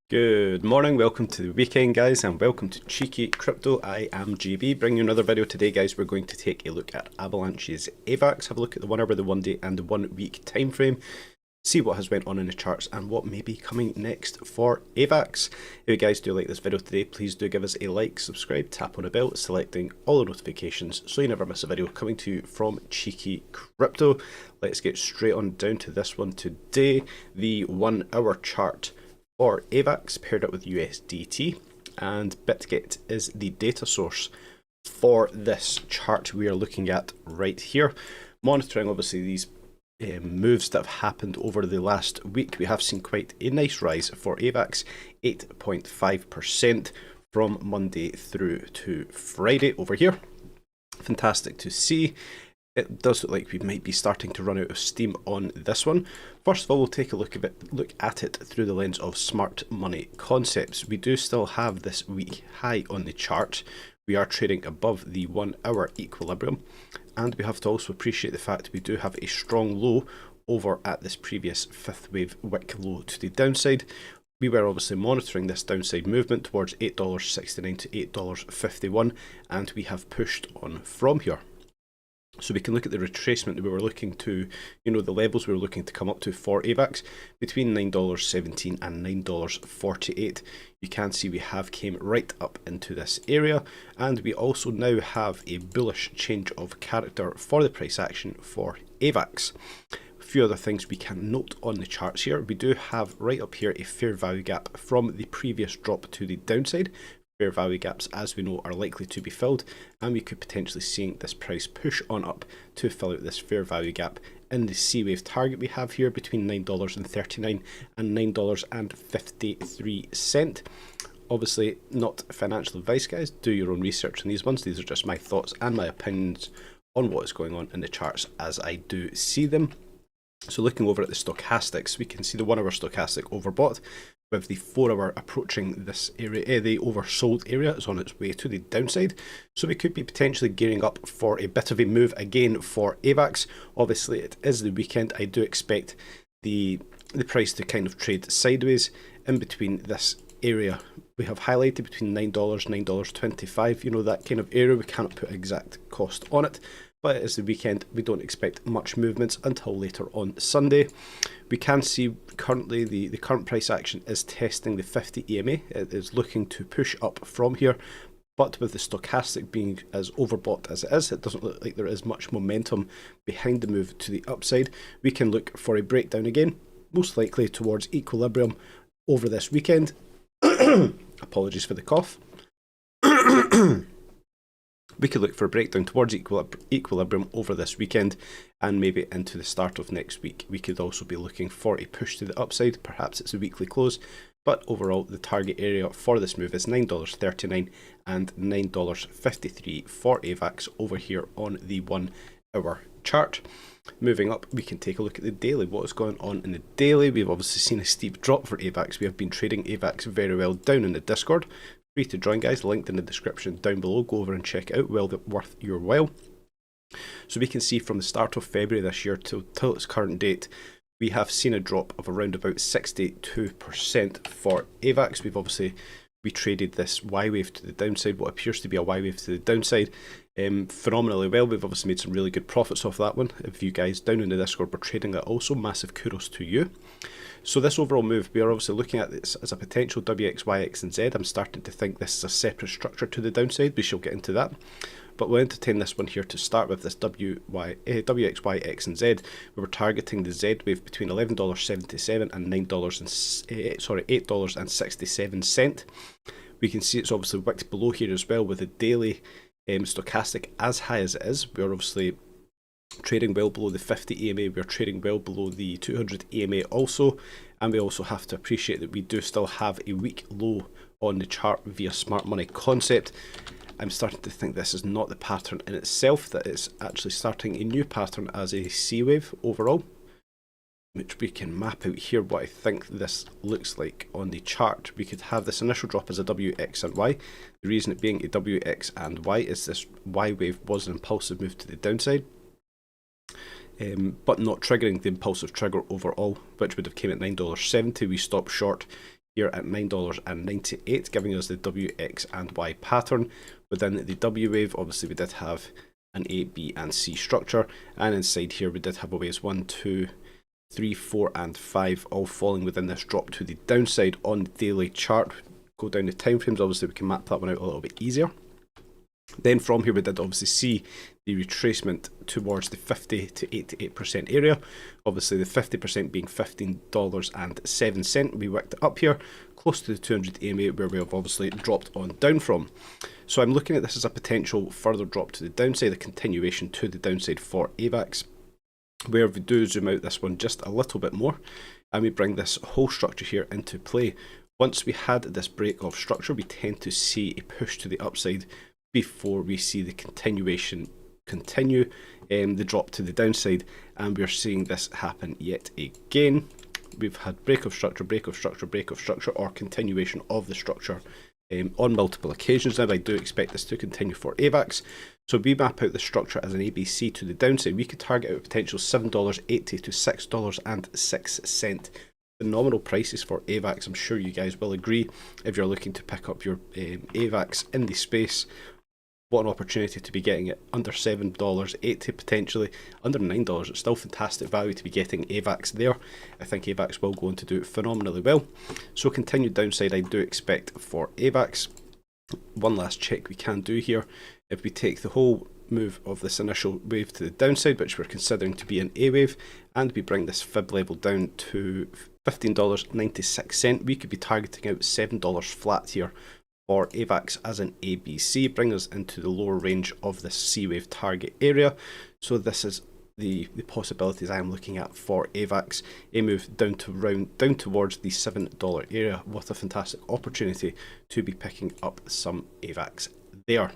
Good morning, welcome to the weekend guys, and welcome to Cheeky Crypto. I am GB, bringing you another video today guys. We're going to take a look at Avalanche's AVAX, have a look at the 1 hour, the 1 day and the 1 week time frame, see what has went on in the charts and what may be coming next for AVAX. If you guys do like this video today, please do give us a like, subscribe, tap on a bell, selecting all the notifications so you never miss a video coming to you from Cheeky Crypto. Let's get straight on down to this one today, the 1 hour chart for AVAX paired up with USDT, and BitGet is the data source for this chart we are looking at right here. Monitoring obviously these moves that have happened over the last week. We have seen quite a nice rise for AVAX, 8.5% from Monday through to Friday over here. Fantastic to see. It does look like we might be starting to run out of steam on this one. First of all, we'll take a look at it through the lens of smart money concepts. We do still have this week high on the chart. We are trading above the 1 hour equilibrium, and we have to also appreciate the fact we do have a strong low over at this previous fifth wave wick low to the downside. We were obviously monitoring this downside movement towards $8.69 to $8.51, and we have pushed on from here. So we can look at the retracement that we were looking to, the levels we were looking to come up to for AVAX between $9.17 and $9.48. You can see we have came right up into this area, and we also now have a bullish change of character for the price action for AVAX. A few other things we can note on the charts here. We do have right up here a fair value gap from the previous drop to the downside. Fair value gaps, as we know, are likely to be filled, and we could potentially see this price push on up to fill out this fair value gap in the C-wave target we have here between $9.39 and $9.53. Obviously not financial advice guys, do your own research on these ones. These are just my thoughts and my opinions on what is going on in the charts as I do see them. So looking over at the stochastics, we can see the 1 hour stochastic overbought, with the 4 hour approaching this area. The oversold area is on its way to the downside, so we could be potentially gearing up for a bit of a move again for AVAX. Obviously it is the weekend. I do expect the price to kind of trade sideways in between this area we have highlighted between $9, $9.25, that kind of area. We cannot put exact cost on it, but it is the weekend. We don't expect much movements until later on Sunday. We can see currently the current price action is testing the 50 EMA. It is looking to push up from here, but with the stochastic being as overbought as it is, it doesn't look like there is much momentum behind the move to the upside. We can look for a breakdown again, most likely towards equilibrium over this weekend. Apologies for the cough. We could look for a breakdown towards equilibrium over this weekend, and maybe into the start of next week. We could also be looking for a push to the upside. Perhaps it's a weekly close, but overall the target area for this move is $9.39 and $9.53 for AVAX over here on the 1 hour chart. Moving up, we can take a look at the daily. What is going on in the daily? We've obviously seen a steep drop for AVAX. We have been trading AVAX very well down in the Discord. Free to join guys, linked in the description down below. Go over and check it out, well worth your while. So we can see from the start of February this year till its current date, we have seen a drop of around about 62% for AVAX. We traded this Y wave to the downside, what appears to be a Y wave to the downside, phenomenally well. We've obviously made some really good profits off that one. If you guys down in the Discord were trading that also, massive kudos to you. So this overall move, we are obviously looking at this as a potential WX, YX and Z. I'm starting to think this is a separate structure to the downside. We shall get into that. But we'll entertain this one here to start with, this WX, Y, X and Z. We were targeting the Z wave between $11.77 and $8.67. We can see it's obviously wicked below here as well, with the daily stochastic as high as it is. We're obviously trading well below the 50 EMA, we're trading well below the 200 EMA also, and we also have to appreciate that we do still have a weak low on the chart via smart money concept. I'm starting to think this is not the pattern in itself, that it's actually starting a new pattern as a C wave overall, which we can map out here what I think this looks like on the chart. We could have this initial drop as a WX and Y. The reason it being a WX and Y is this Y wave was an impulsive move to the downside, but not triggering the impulsive trigger overall, which would have came at $9.70. We stopped short here at $9.98, giving us the W, X and Y pattern. Within the W wave, obviously we did have an A, B and C structure, and inside here we did have a waves 1, 2, 3, 4 and 5 all falling within this drop to the downside on the daily chart. Go down the time frames, obviously we can map that one out a little bit easier. Then from here we did obviously see the retracement towards the 50 to 88% area. Obviously the 50% being $15.07. We worked it up here close to the 200 EMA where we have obviously dropped on down from. So I'm looking at this as a potential further drop to the downside, a continuation to the downside for AVAX, where we do zoom out this one just a little bit more and we bring this whole structure here into play. Once we had this break of structure, we tend to see a push to the upside before we see the continuation continue, the drop to the downside, and we're seeing this happen yet again. We've had break of structure, break of structure, break of structure, or continuation of the structure on multiple occasions. Now I do expect this to continue for AVAX. So we map out the structure as an ABC to the downside. We could target a potential $7.80 to $6.06. Phenomenal prices for AVAX. I'm sure you guys will agree if you're looking to pick up your AVAX in the space. What an opportunity to be getting it under $7.80, potentially under $9. It's still fantastic value to be getting AVAX there. I think AVAX will go on to do phenomenally well. So continued downside I do expect for AVAX. One last check we can do here. If we take the whole move of this initial wave to the downside, which we're considering to be an A wave, and we bring this fib level down to $15.96, we could be targeting out $7 flat here for AVAX as an ABC, bring us into the lower range of the C wave target area. So this is the possibilities I am looking at for AVAX. A move down towards the $7 area. What a fantastic opportunity to be picking up some AVAX there.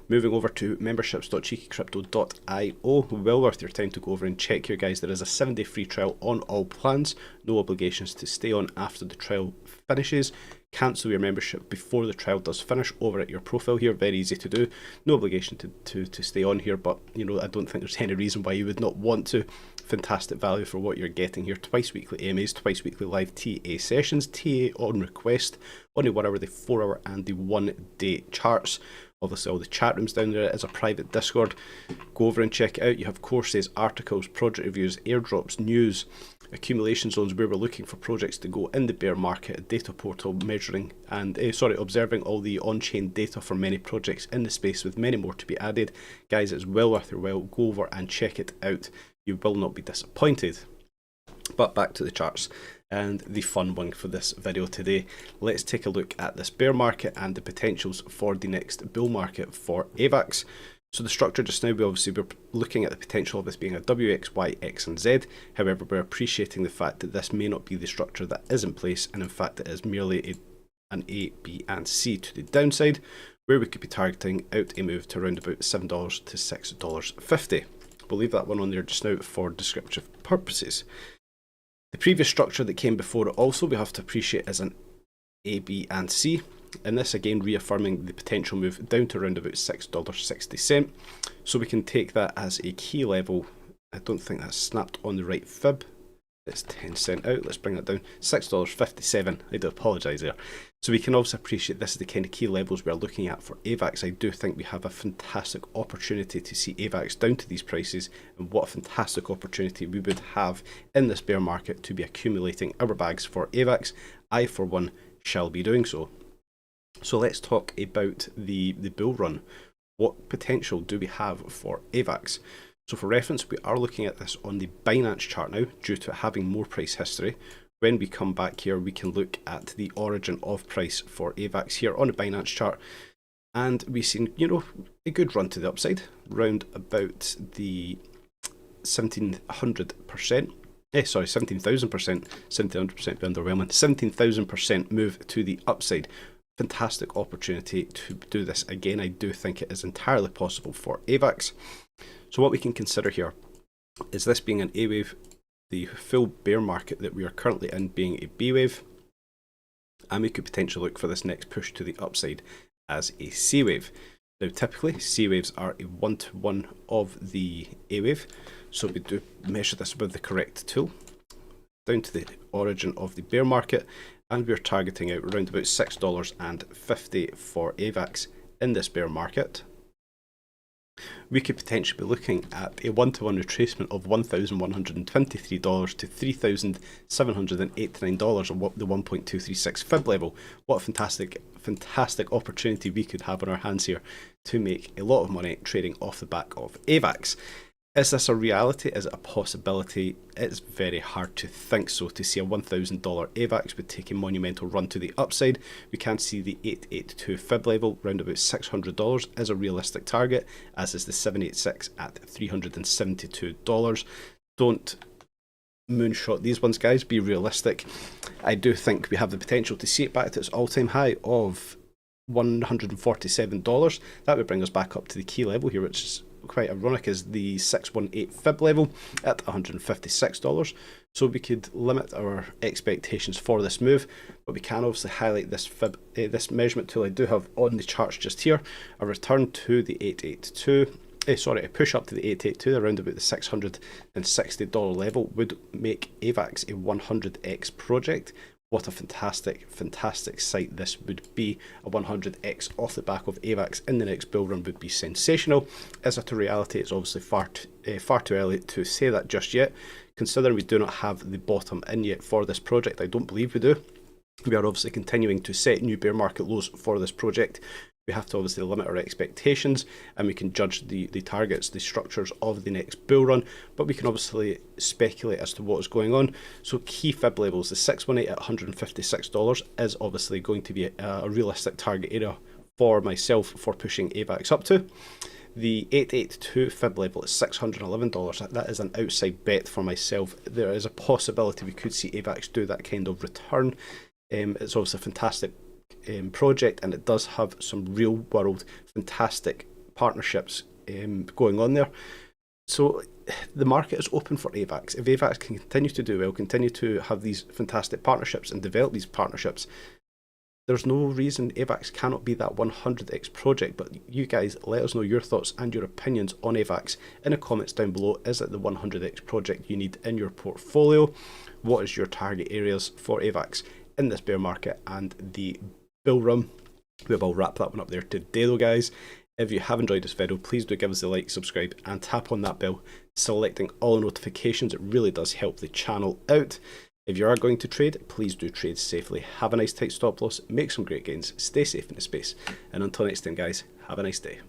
Moving over to memberships.cheekycrypto.io, well worth your time to go over and check here, guys. There is a 7-day free trial on all plans, no obligations to stay on after the trial finishes. Cancel your membership before the trial does finish over at your profile here, very easy to do. No obligation to stay on here, but you know, I don't think there's any reason why you would not want to. Fantastic value for what you're getting here. Twice weekly AMAs, twice weekly live TA sessions, TA on request, on the 1 hour, the 4 hour and the 1 day charts. Obviously all the chat rooms down there is a private Discord. Go over and check it out. You have courses, articles, project reviews, airdrops, news, accumulation zones where we're looking for projects to go in the bear market, a data portal measuring and observing all the on-chain data for many projects in the space, with many more to be added. Guys, it's well worth your while. Go over and check it out. You will not be disappointed. But back to the charts and the fun one for this video today. Let's take a look at this bear market and the potentials for the next bull market for AVAX. So the structure just now, we're looking at the potential of this being a W, X, Y, X and Z. However, we're appreciating the fact that this may not be the structure that is in place, and in fact it is merely an A, B and C to the downside, where we could be targeting out a move to around about $7 to $6.50. We'll leave that one on there just now for descriptive purposes. The previous structure that came before it also we have to appreciate is an A, B and C, and this again reaffirming the potential move down to around about $6.60. So we can take that as a key level. I don't think that's snapped on the right fib. It's 10 cent out. Let's bring that down. $6.57. I do apologise there. So we can also appreciate this is the kind of key levels we're looking at for AVAX. I do think we have a fantastic opportunity to see AVAX down to these prices, and what a fantastic opportunity we would have in this bear market to be accumulating our bags for AVAX. I, for one, shall be doing so. So let's talk about the bull run. What potential do we have for AVAX? So for reference, we are looking at this on the Binance chart now, due to having more price history. When we come back here, we can look at the origin of price for AVAX here on the Binance chart. And we've seen, you know, a good run to the upside, round about the 1700%. 17,000%, 1700% be underwhelming, 17,000% move to the upside. Fantastic opportunity to do this again. I do think it is entirely possible for AVAX. So what we can consider here is this being an A wave, the full bear market that we are currently in being a B wave, and we could potentially look for this next push to the upside as a C wave. Now typically C waves are a 1-to-1 of the A wave, so we do measure this with the correct tool down to the origin of the bear market, and we're targeting out around about $6.50 for AVAX in this bear market. We could potentially be looking at a 1-to-1 retracement of $1,123 to $3,789 on the 1.236 fib level. What a fantastic opportunity we could have on our hands here to make a lot of money trading off the back of AVAX. Is this a reality? Is it a possibility? It's very hard to think so. To see a $1,000 AVAX would take a monumental run to the upside. We can see the 882 fib level, round about $600, is a realistic target, as is the 786 at $372. Don't moonshot these ones, guys. Be realistic. I do think we have the potential to see it back to its all-time high of $147. That would bring us back up to the key level here, which is quite ironic, is the 618 fib level at $156. So we could limit our expectations for this move, but we can obviously highlight this fib, this measurement tool I do have on the charts just here. A return to the 882, a push up to the 882 around about the $660 level would make AVAX a 100x project. What a fantastic sight this would be. A 100x off the back of AVAX in the next bull run would be sensational. Is it a reality? It's obviously far too early to say that just yet, considering we do not have the bottom in yet for this project. I don't believe we do. We are obviously continuing to set new bear market lows for this project. We have to obviously limit our expectations, and we can judge the targets, the structures of the next bull run, but we can obviously speculate as to what is going on. So key fib levels, the 618 at $156 is obviously going to be a realistic target area for myself for pushing AVAX up to. The 882 fib level is $611. That is an outside bet for myself. There is a possibility we could see AVAX do that kind of return. It's obviously a fantastic project, and it does have some real world fantastic partnerships going on there. So the market is open for AVAX. If AVAX can continue to do well, continue to have these fantastic partnerships and develop these partnerships, there's no reason AVAX cannot be that 100x project. But you guys, let us know your thoughts and your opinions on AVAX in the comments down below. Is it the 100x project you need in your portfolio? What is your target areas for AVAX in this bear market and the bull run? We will wrap that one up there today though, guys. If you have enjoyed this video, please do give us a like, subscribe, and tap on that bell, selecting all notifications. It really does help the channel out. If you are going to trade, please do trade safely. Have a nice tight stop loss, make some great gains, stay safe in the space, and until next time, guys, have a nice day.